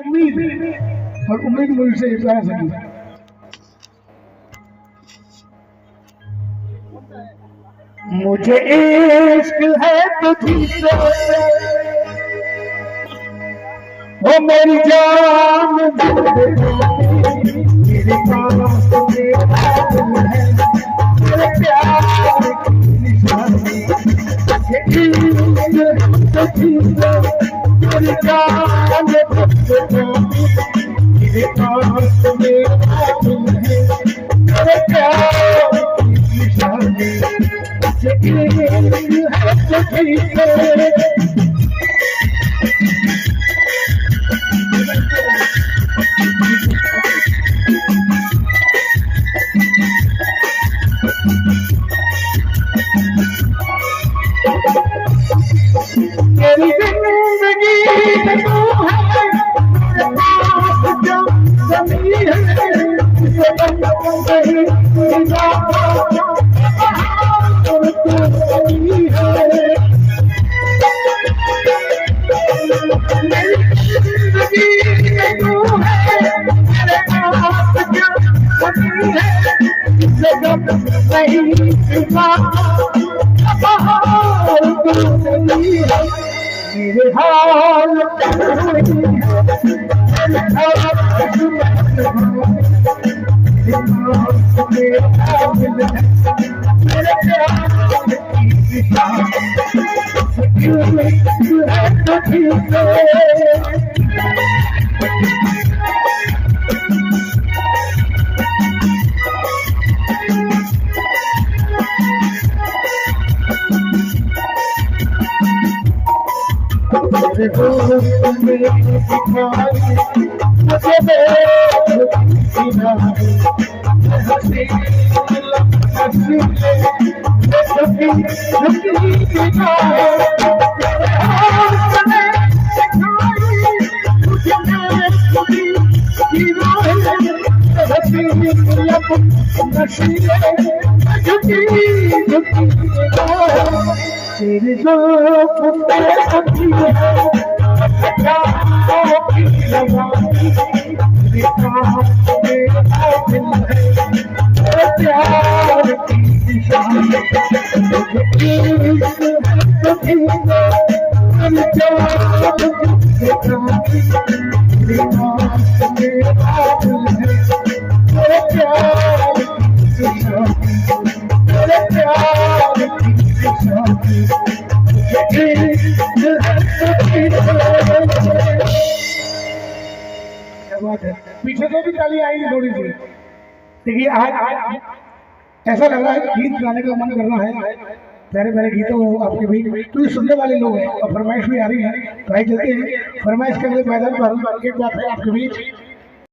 उम्मीद और उम्मीद मुझसे ये प्यारा संगीत। मुझे इश्क है तुझसे वो मेरी जान मेरे पास तेरा दिल है मेरे प्यार की निशानी। मुझे इश्क है तुझसे मेरी जान मेरे पास तेरा दिल है मेरे प्यार की निशानी। मुझे इश्क है तुझसे मेरी जिंदगी में तू है मेरे पास जो कमी है उसे बंद नहीं मेरा और तू कमी है। मेरी जिंदगी में तू है मेरे पास जो कमी है उसे बंद नहीं मेरा और तू कमी है। मेरे हाल मुझे तेरे जो पीछे से भी ताली आएगी थोड़ी सी। देखिए आज ऐसा लग रहा है गीत गाने का मन कर रहा है, प्यारे प्यारे गीतों आपके बीच तो सुनने वाले लोग हैं और फरमाइश भी आ रही है। तो आइए चलते हैं फरमाइश के अगले मैदान पर एक बात है आपके बीच।